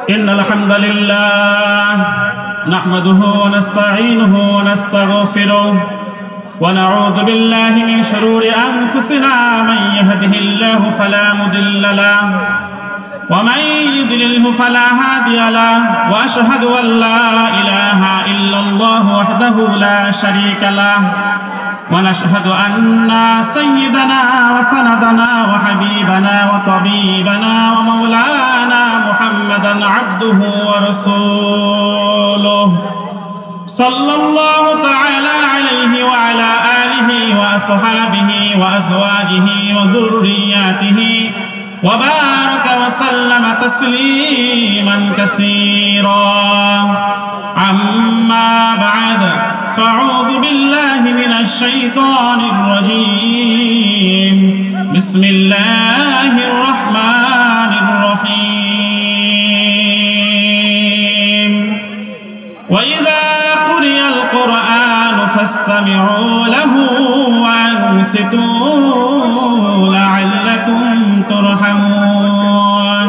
إن الحمد لله نحمده ونستعينه ونستغفره ونعوذ بالله من شرور أنفسنا من يهده الله فلا مضل له ومن يضلله فلا هادي له وأشهد أن لا إله إلا الله وحده لا شريك له ونشهد أن سيدنا وسندنا وحبيبنا وطبيبنا ومولانا محمدا عبده ورسوله صلى الله تعالى عليه وعلى آله وأصحابه وأزواجه وذرياته وبارك وسلم تسليما كثيرا أما بعد فأعوذ بالله من الشيطان الرجيم بسم الله الرحمن الرحيم وإذا قرئ القرآن فاستمعوا له وأنصتوا لعلكم ترحمون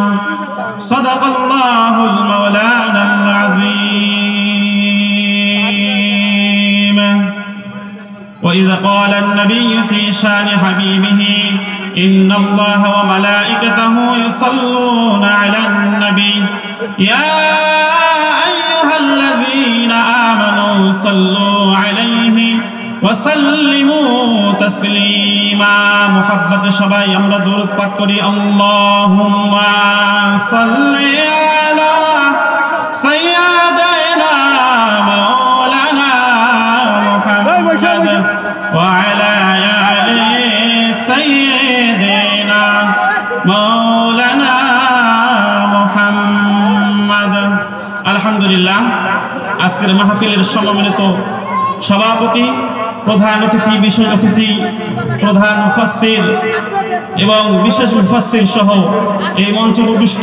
صدق الله المولانا العظيم وإذا قال النبي في شان حبيبه إن الله وملائكته يصلون على النبي يا أيها الذين آمنوا صلوا عليه وسلموا تسليما محبة সবাই আমরা দরুদ পাঠ করি আল্লাহুম্মা সাল্লি আলা সাইয়্যিদিনা মাওলানা মুহাম্মাদ ওয়া আলা আলি সাইয়্যিদিনা মাওলানা মুহাম্মাদ আলহামদুলিল্লাহ আজকের মাহফিলের সম্মানিত সভাপতি প্রধান অতিথি বিশেষ অতিথি প্রধান মুফাসসির এবং বিশেষ মুফাসসির সহ এই মঞ্চে উপবিষ্ট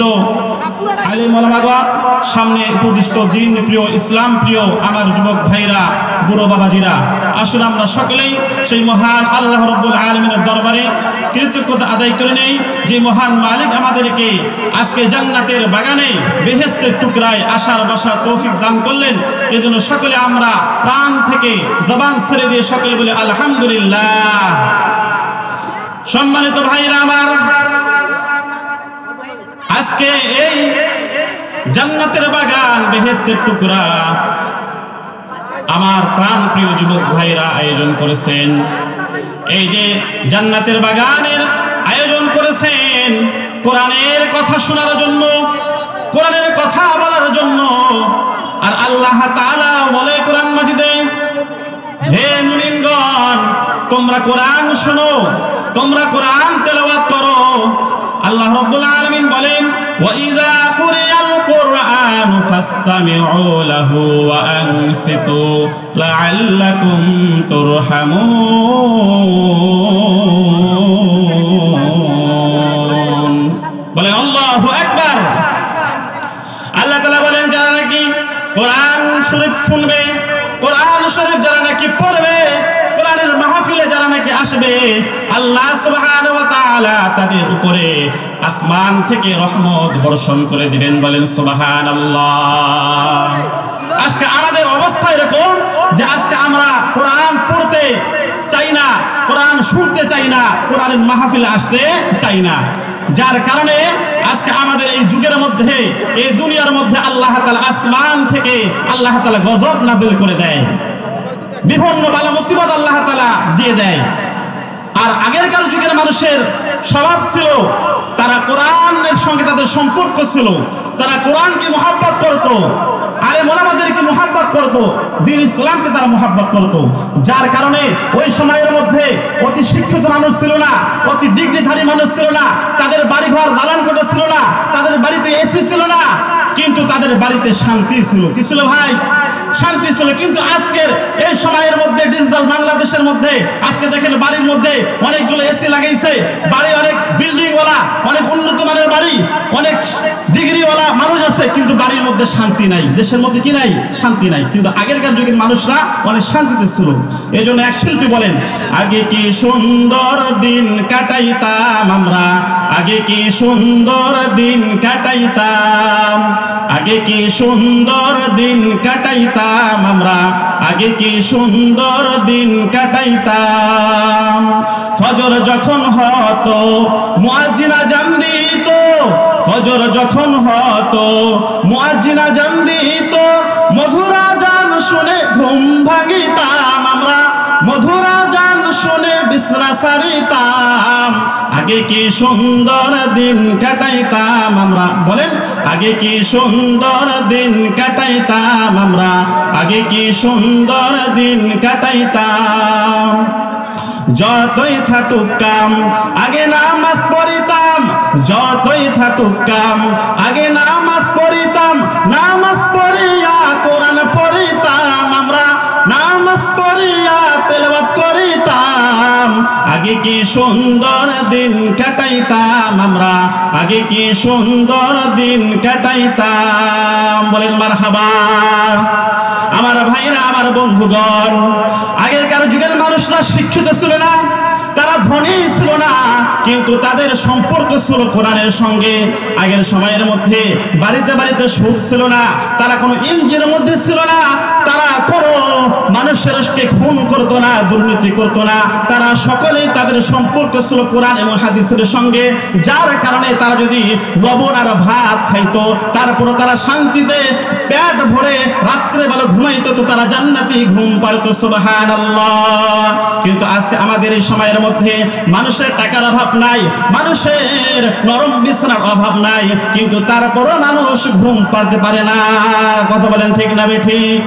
আলিম ওলামাগণ সামনে উপবিষ্ট দিন প্রিয় ইসলাম প্রিয় আমার যুবক ভাইরা বুড়ো বাবাজিরা আসুন আমরা সকলেই সেই মহান আল্লাহ রাব্বুল আলামিনের দরবারে কৃতজ্ঞতা আদায় করে নেই যে মহান মালিক আমাদেরকে আজকে জান্নাতের বাগানে বেহেশতের টুকরায় আসার বসার তৌফিক দান করলেন এজন্য সকলে আমরা প্রাণ থেকে জবান ছেড়ে দিয়ে সকলে বলে আলহামদুলিল্লাহ। সম্মানিত ভাইরা আমার, আজকে এই জান্নাতের বাগান বেহেশতের টুকরা আমার প্রাণ প্রিয় যুবক ভাইরা আয়োজন করেছেন। এই যে জান্নাতের বাগানের আয়োজন করেছেন কোরআনের কথা শোনার জন্য, কোরআনের কথা বলার জন্য। আর আল্লাহ তাআলা বলে কোরআন মাজিদে, হে মুমিনগণ তোমরা কোরআন শোনো, তোমরা কোরআন তেলাওয়াত করো। আল্লাহ রাব্বুল আলামিন বলেন, ওয়া ইযা কুরিয়াল কুরআন ফাসতামিউ লাহু ওয়া আনসিতু লাআল্লাকুম তুরহামুন। বলেন আল্লাহু আকবার। আল্লাহ তাআলা বলেন যারা নাকি কোরআন শরীফ শুনবে, কোরআন শরীফ যারা নাকি পড়বে, কোরআনের মাহফিলে যারা নাকি আসবে, আল্লাহ সুবহানাহু ওয়া তাআলা তাদের উপরে আসমান থেকে রহমত বর্ষণ করে দিবেন। বলেন সুবহানাল্লাহ। আজকে আমাদের অবস্থা এরকম যে আজকে আমরা কোরআন পড়তে চাই না, কোরআন শুনতে চাই না, কোরআনের মাহফিলে আসতে চাই না। যার কারণে আজকে আমাদের এই যুগের মধ্যে, এই দুনিয়ার মধ্যে আল্লাহ তাআলা আসমান থেকে আল্লাহ তাআলা গজব নাযিল করে দেয়, বিভিন্ন বালা মুসিবত আল্লাহ তাআলা দিয়ে দেয়। আর আগেরকার যুগের মানুষের স্বভাব ছিল তারা কোরআনের সঙ্গে তাদের সম্পর্ক ছিল, তারা কোরআনকে মুহাব্বত করত, আলেম ওলামাদেরকে মুহাব্বত করত, দ্বীন ইসলামকে তারা মুহাব্বত করত। যার কারণে ওই সময়ের মধ্যে অতি শিক্ষিত মানুষ ছিল না, অতি ডিগ্রিধারী মানুষ ছিল না, তাদের বাড়িঘর দালান কোঠা ছিল না, তাদের বাড়িতে এসি ছিল না, কিন্তু তাদের বাড়িতে শান্তি ছিল। কি ছিল ভাই? শান্তি ছিল। কিন্তু আজকের এই সময়ের মধ্যে ডিজিটাল বাংলাদেশের মধ্যে আজকে দেখেন বাড়ির মধ্যে অনেকগুলো এসি লাগাইছে, বাড়ি অনেক বিল্ডিং ওয়ালা, অনেক উন্নত মানের বাড়ি, অনেক ডিগ্রিওয়ালা মানুষ আছে, কিন্তু বাড়ির মধ্যে শান্তি নাই। দেশের মধ্যে কি নাই? শান্তি নাই। কিন্তু আগেরকার যুগের মানুষরা অনেক শান্তিতে ছিল। এই জন্য এক শিল্পী বলেন, আগে কি সুন্দর দিন কাটাইতাম আমরা, আগে কি সুন্দর দিন কাটাইতাম, আগে কি সুন্দর দিন কাটাইতাম আমরা, আগে কি সুন্দর দিন কাটাইতাম। ফজর যখন হতো মুয়াজ্জিন আযান দিত, ফজর যখন হতো মুয়াজ্জিন আযান দিত, মধুর আযান শুনে ঘুম ভাঙিতাম আমরা, মধুর আযান শুনে বিছনা ছাড়িতাম। আগে কি সুন্দর দিন কাটাইতাম আমরা, বলেন আগে কি সুন্দর দিন কাটাইতাম আমরা, আগে কি সুন্দর দিন কাটাইতাম। যতই থাকুক কাম আগে নামাজ পড়িতাম, যতই থাকুক কাম আগে নামাজ পড়িতাম, নামাজ পড়িয়া কোরআন পড়িতাম আমরা, নামাজ পড়িয়া তেলাওয়াত করিতাম। আগে কি সুন্দর দিন কাটাইতাম আমরা, আগে কি সুন্দর দিন কাটাইতাম। বলেন মারহাবা। আমার ভাইরা, আমার বন্ধুগণ, আগেরকার যুগের মানুষরা শিক্ষিত ছিল না, তারা ধনী ছিল না, কিন্তু তাদের সম্পর্ক ছিল কোরআনের সঙ্গে। আগের সময়ের মধ্যে বাড়িতে বাড়িতে সুদ ছিল না, তারা কোনো ইঞ্জিনের মধ্যে ছিল না, তারা কোনো মানুষেরকে খুন করতো না, দুর্নীতি করতো না, তারা সকলেই তাদের সম্পর্ক ছিল কোরআন এবং হাদিসের সঙ্গে। যার কারণে তারা যদি লবণ আর ভাত খাইতো, তারপরে তারা শান্তিতে পেট ভরে রাত্রে বেলা ঘুমাইতো, তো তারা জান্নাতি ঘুম পারতো। সুবহানাল্লাহ। কিন্তু আজকে আমাদের এই সময়ের মধ্যে মানুষের টাকার অভাব নাই, মানুষের নরম বিছানার অভাব নাই, কিন্তু তারপরও মানুষ ঘুম পারতে পারে না। কথা বলেন ঠিক না বেঠিক?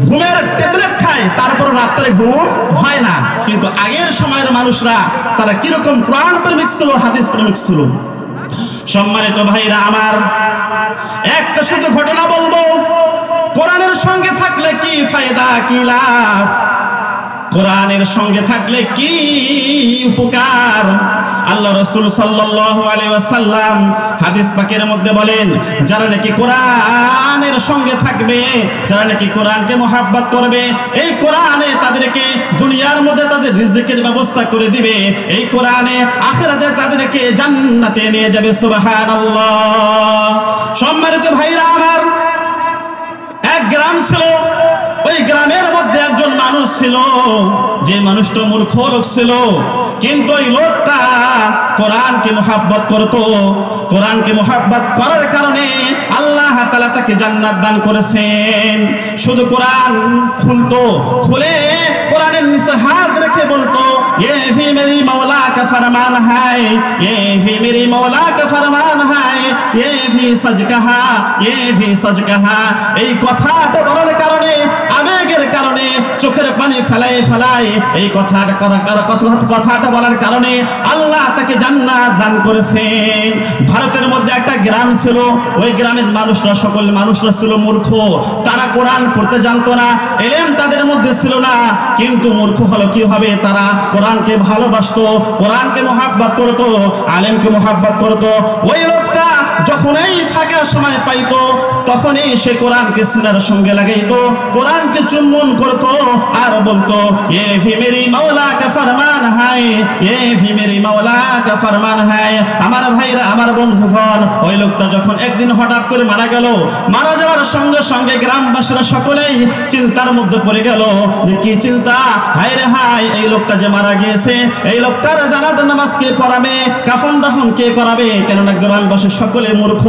ঘুমের ট্যাবলেট খায়, তারপর রাত্রে ঘুম হয় না। কিন্তু আগের সময়ের মানুষরা তারা কিরকম কোরআন প্রেমিক ছিল, হাদিস প্রেমিক ছিল। সম্মানিত ভাইরা আমার, একটা শুধু ঘটনা বলবো, কোরআনের সঙ্গে থাকলে কি ফায়দা, কি লাভ, কোরআনের সঙ্গে থাকলে কি উপকার। আল্লাহ রাসূল সাল্লাল্লাহু আলাইহি ওয়াসাল্লাম হাদিস পাকের মধ্যে বলেন, যারা নাকি কোরআনের সঙ্গে থাকবে, যারা নাকি কোরআনকে মুহাব্বত করবে, এই কোরআনে তাদেরকে দুনিয়ার মধ্যে তাদের রিজিকের ব্যবস্থা করে দিবে, এই কোরআনে আখিরাতে তাদেরকে জান্নাতে নিয়ে যাবে। সুবহানাল্লাহ। সম্মানিত ভাইরা আমার, এক গ্রাম ছিল, ওই গ্রামের মধ্যে একজন মানুষ ছিল, যে মানুষটা মূর্খ লোক ছিল, কিন্তু ওই লোকটা কোরআনকে মুহাব্বত করতো। কোরআনকে মুহাব্বত করার কারণে আল্লাহ তাআলা তাকে জান্নাত দান করেছেন। শুধু কোরআন খুলতো, খুলে কোরআনের নিচে হাত রেখে বলতো, ये भी मेरी मौला का फरमान है, ये भी मेरी मौला का फरमान है, ये भी सच कहा, ये भी सच कहा। এই কথাটা বলার কারণে, আবেগের কারণে চোখের পানি ফেলায় ফেলায় এই কথাটা বলার কারণে আল্লাহ তাকে জান্নাত দান করেছেন। ভারতের মধ্যে একটা গ্রাম ছিল, ওই গ্রামের মানুষরা, সকল মানুষরা ছিল মূর্খ, তারা কোরআন পড়তে জানতো না, ইলম তাদের মধ্যে ছিল না, কিন্তু মূর্খ হলো কি হবে, তারা কোরআনকে ভালোবাসতো, কোরআনকে মুহাব্বত করতো, আলেমকে মুহাব্বত করতো। ওই লোকটা যখনই ফাঁকা সময় পাইতো, তখনই সে কোরআনকে সিনার সঙ্গে লাগাইতো, কোরআনকে চুম্বন করতো আর বলতো, ये भी मेरी मौला का फरमान है, ये भी मेरी मौला का फरमान है। আমার ভাইরা, আমার বন্ধুগণ, ওই লোকটা যখন একদিন হঠাৎ করে মারা গেল, মারা যাওয়ার সঙ্গে সঙ্গে গ্রামবাসীরা সকলেই চিন্তার মধ্যে পড়ে গেল, যে কি চিন্তা, হায় রে হায়, এই লোকটা যে মারা গিয়েছে, এই লোকটার জানাজা নামাজ কে পড়াবে, কাফন দাফন কে করাবে? কেননা গ্রামবাসী সকলে মূর্খ,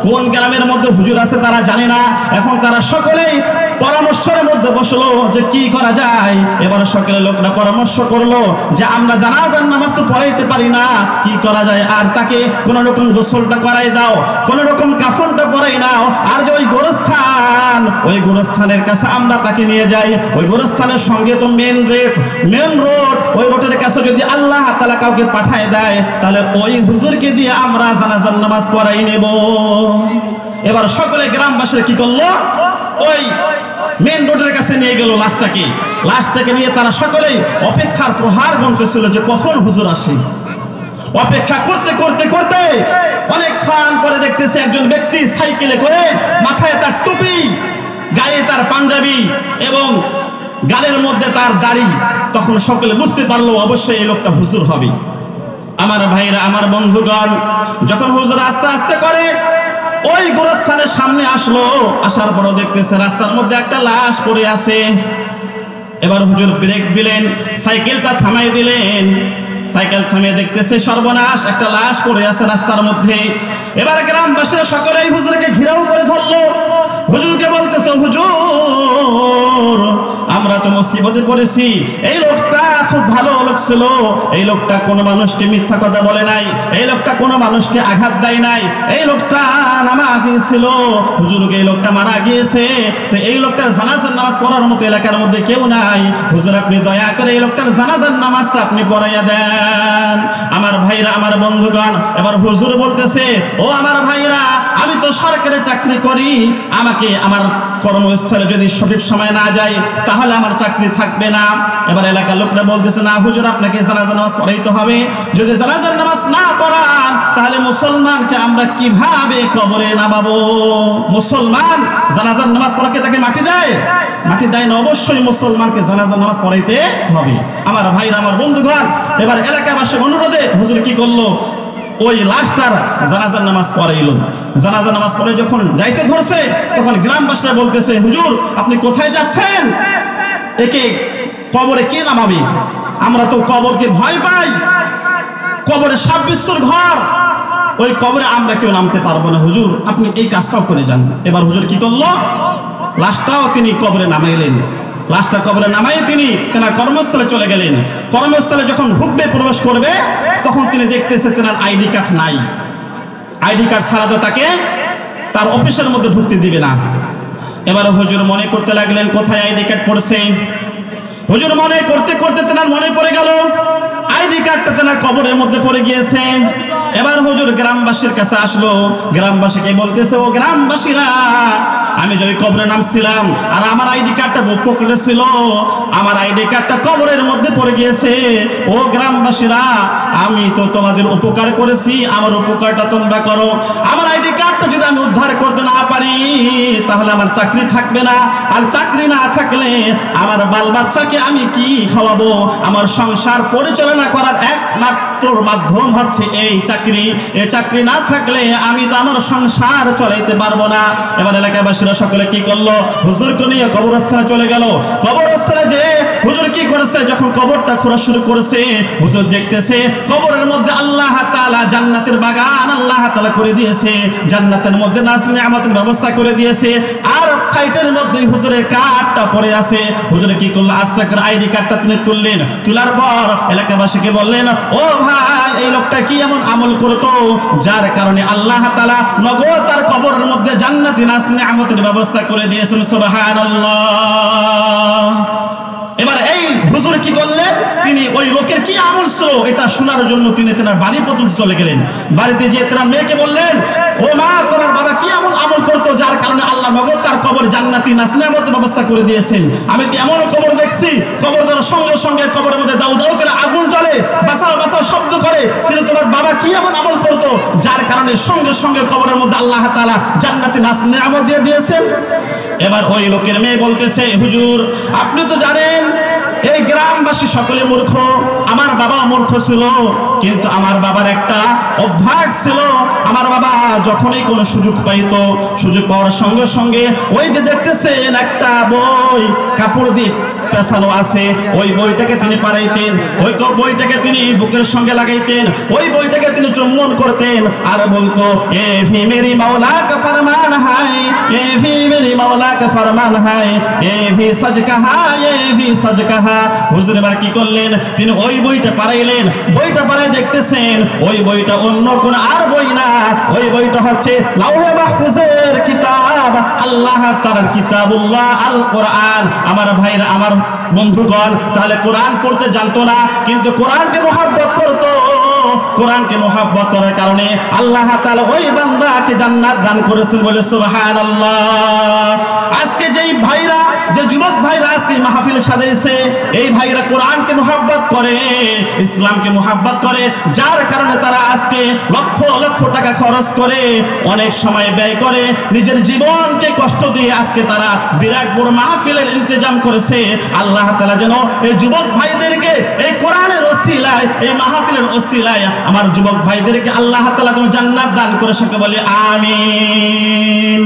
কোন গ্রামের মধ্যে হুজুর আছে তারা জানে না। এখন তারা সকলেই পরামর্শের মধ্যে বসলো যে কি করা যায়। এবার সকলে লোকটা পরামর্শ করলো যে আমরা জানাজার নামাজ তো পড়াইতে পারি না, কি করা যায়? আর তাকে কোন রকম গোসলটা করাই দাও, কোন রকম কাফনটা পরাই নাও, আর যে ওই গোরস্থান, ওই গোরস্থানের কাছে আমরা তাকে নিয়ে যাই, ওই গোরস্থানের সঙ্গে তো মেন রোড, ওই রোডের কাছে যদি আল্লাহ তাআলা কাউকে পাঠায় দেয়, তাহলে ওই হুজুরকে দিয়ে আমরা জানাজার নামাজ পড়াই নেব। এবার সকলে গ্রামবাসীরা কি করলো, ওই মেন রোডের কাছে নিয়ে গেল লাশটাকে নিয়ে তারা সকলেই অপেক্ষার প্রহার গুনতেছিল যে কখন হুজুর আসে। অপেক্ষা করতে করতে করতে অনেকক্ষণ পরে দেখতেছে একজন ব্যক্তি সাইকেলে করে, মাথায় তার টুপি, গায়ে তার পাঞ্জাবি এবং গালের মধ্যে তার দাড়ি। তখন সকলে বুঝতে পারলো অবশ্যই এই লোকটা হুজুর হবে। আমার ভাইরা, আমার বন্ধুগণ, যখন হুজুর আস্তে আস্তে করে ওই গোরস্থানের সামনে আসলো, আসার পরও দেখতেছে রাস্তার মধ্যে একটা লাশ পড়ে আছে। এবার হুজুর ব্রেক দিলেন, সাইকেলটা থামাই দিলেন। সাইকেল থামিয়ে দেখতেছে সর্বনাশ, একটা লাশ পড়ে আছে রাস্তার মধ্যে। এবার গ্রামবাসীরা সকলেই হুজুরকে ঘিরাও করে ধরলো। হুজুরকে বলতেছে, হুজুর আমরা তো মুসিবতে পড়েছি। এই লোকটা খুব ভালো লোক ছিল, এই লোকটা কোনো মানুষকে মিথ্যা কথা বলে নাই, এই লোকটা কোনো মানুষকে আঘাত দেয় নাই, এই লোকটা নামাজি ছিল। হুজুরকে এই লোকটা মারা গিয়েছে, তো এই লোকটার জানাজার নামাজ পড়ার মতো এলাকার মধ্যে কেউ নাই। হুজুর আপনি দয়া করে এই লোকটার জানাজার নামাজটা আপনি পড়াইয়া দেন। আমার ভাইরা, আমার বন্ধুগণ, এবার হুজুর বলতেছে, ও আমার ভাইরা, আমি তো সরকারি চাকরি করি, আমাকে আমার কর্মস্থলে যদি সঠিক সময় না যাই তাহলে আমার চাকরি থাকবে না। এবার এলাকার লোকরা বলতেছে, না হুজুর আপনাকে জানাজার নামাজ পড়াইতে হবে, যদি জানাজার নামাজ না পড়ান তাহলে মুসলমানকে আমরা কিভাবে কবরে নামাবো? মুসলমান জানাজার নামাজ পড়াকে তাকে মাটি দেয়? মাটি দেয় না, অবশ্যই মুসলমানকে জানাজার নামাজ পড়াইতে হবে। আমার ভাইরা, আমার বন্ধুগণ, এবার এলাকাবাসীর অনুরোধে হুজুর কি করলো, ওই লাশটার জানাজার নামাজ পড়াইল। জানাজার নামাজ পড়ে যখন যাইতে ধরছে তখন গ্রামবাসীরা বলতেছে, হুজুর আপনি কোথায় যাচ্ছেন? একে কবরে কে নামাবে? আমরা তো কবরকে ভয় পাই, কবরে সাপ বিশ্বর ঘর, ওই কবরে আমরা কেউ নামতে পারবো না, হুজুর আপনি এই কাজটাও করে যান। এবার হুজুর কি করলো, লাশটাও তিনি কবরে নামাইলেন। লাশটা কবরে নামাই তিনি তেনার কর্মস্থলে চলে গেলেন। কর্মস্থলে যখন ঢুকবে, প্রবেশ করবে, তখন তিনি দেখতেছে তেনার আইডি কার্ড নাই। আইডি কার্ড ছাড়া তো তাকে তার অফিসের মধ্যে ঢুকতে দিবে না। এবার হুজুর মনে করতে লাগলেন কোথায় আইডি কার্ড পড়ছে। হুজুর মনে করতে করতে তেনার মনে পড়ে গেল আইডি কার্ডটা তেনার কবরের মধ্যে পড়ে গিয়েছে। এবার হুজুর গ্রামবাসীর কাছে আসলো, গ্রামবাসীকে বলতেছে, ও গ্রামবাসীরা, আমি যে কবরে নামছিলাম আর আমার আইডি কার্ডটা পকেটে ছিল, আমার আইডি কার্ডটা কবরের মধ্যে পড়ে গিয়েছে। ও গ্রামবাসীরা, আমি তো তোমাদের উপকার করেছি, আমার উপকারটা তোমরা করো। আমার আইডি কার্ডটা যদি আমি উদ্ধার করতে না পারি তাহলে আমার চাকরি থাকবে না, আর চাকরি না থাকলে আমার বাল বাচ্চাকে আমি কি খাওয়াবো? আমার সংসার পরিচালনা করার একমাত্র মাধ্যম হচ্ছে এই চাকরি। এই চাকরি না থাকলে আমি তো আমার সংসার চালাইতে পারবো না। এবার এলাকাবাসীরা সকলে কি করলো, হুজুরকে নিয়ে কবরস্থানে চলে গেল। কবরস্থানে যে হুজুর কি করেছে, যখন কবরটা খোঁড়া শুরু করেছে, হুজুর দেখতেছে কবরের মধ্যে আল্লাহ তাআলা জান্নাতের বাগান আল্লাহ তাআলা করে দিয়েছে, জান্নাতের মধ্যে নাজ নিয়ামতের ব্যবস্থা করে দিয়েছে, আর সাইটের মধ্যে হুজুরের কার্ডটা পড়ে আছে। হুজুর কি করলো, আস্তে করে আইডি কার্ডটা তিনি তুললেন। তোলার পর এলাকাবাসীকে বললেন, ও ভাই, এই লোকটা কি এমন আমল করতো যার কারণে আল্লাহ তাআলা নগদ তার কবরের মধ্যে জান্নাতি নাজ নিয়ামতের ব্যবস্থা করে দিয়েছেন। সুবহানাল্লাহ। এবার এই হুজুর কি করলেন, তিনি ওই লোকের কি আমল ছিল এটা শোনার জন্য তিনি তেনার বাড়ি পর্যন্ত চলে গেলেন। বাড়িতে গিয়ে তেনার মেয়েকে বললেন, ও মা, তোমার বাবা কি এমন আমল করতো যার কারণে আল্লাহ নগদ তার কবর জান্নাতি নাজ নিয়ামতের ব্যবস্থা করে দিয়েছেন? আমি তো এমনও কবর দেখছি, কবর দেওয়ার সঙ্গে সঙ্গে কবরের মধ্যে দাউ দাউ করে আগুন জ্বলে, বাসাও বাসাও শব্দ করে, কিন্তু তোমার বাবা কি এমন আমল করতো যার কারণে সঙ্গে সঙ্গে কবরের মধ্যে আল্লাহ তাআলা জান্নাতি নাজ নিয়ামত দিয়ে দিয়েছেন? এবার ওই লোকের মেয়ে বলতেছে, হুজুর আপনি তো জানেন এই গ্রামবাসী সকলে মূর্খ, আমার বাবা মূর্খ ছিল, কিন্তু আমার বাবার একটা অভ্যাস ছিল, আমার বাবা যখনই কোনো সুযোগ পাইতো, সুযোগ পাওয়ার সঙ্গে সঙ্গে ওই যে দেখতেছেন একটা বই কাপড় দিয়ে পেছানো আছে, ওই বইটাকে তিনি পাড়াইতেন, ওই বইটাকে তিনি বুকের সঙ্গে লাগাইতেন, ওই বইটাকে তিনি চুম্বন করতেন আর বলতো, এ ভি মেরি মাওলা কা ফরমান হায়, এ ভি মেরি মাওলা কা ফরমান হায়, এ ভি সজ কাহা, এ ভি সজ কাহা। হুজুর এবার কি করলেন, তিনি ওই বইটা পাড়াইলেন। বইটা পাড়াই দেখতেছেন ওই বইটা অন্য কোন আর বই না, ওই বইটা হচ্ছে লাউহে মাহফুজের কিতাব, আল্লাহ তাআলার কিতাবুল্লাহ আল কোরআন। আমার ভাইরা, আমার বন্ধুগণ, তাহলে কোরআন পড়তে জানতো না, কিন্তু কোরআনকে মুহাব্বত করতো। কোরআনকে মুহাব্বত করার কারণে আল্লাহ তাআলা ওই বান্দাকে জান্নাত দান করেছেন, বলে সুবহানাল্লাহ। আজকে যেই ভাইরা, যে যুবক ভাইরা আজকে মাহফিল সাজাইছে, এই ভাইরা কোরআনকে মুহাব্বত করে, ইসলামকে মুহাব্বত করে, যার কারণে তারা আজকে লক্ষ লক্ষ টাকা খরচ করে, অনেক সময় ব্যয় করে, নিজের জীবনকে কষ্ট দিয়ে আজকে তারা বিরাট বড় মাহফিলের ইন্তজাম করেছে। আল্লাহ তাআলা যেন এই যুবক ভাইদেরকে এই কোরআনের ওসিলায়, এই মাহফিলের ওসিলায় উসিলায় আমার যুবক ভাইদেরকে আল্লাহ তাআলা তুমি জান্নাত দান করে, সকে বলে আমিন।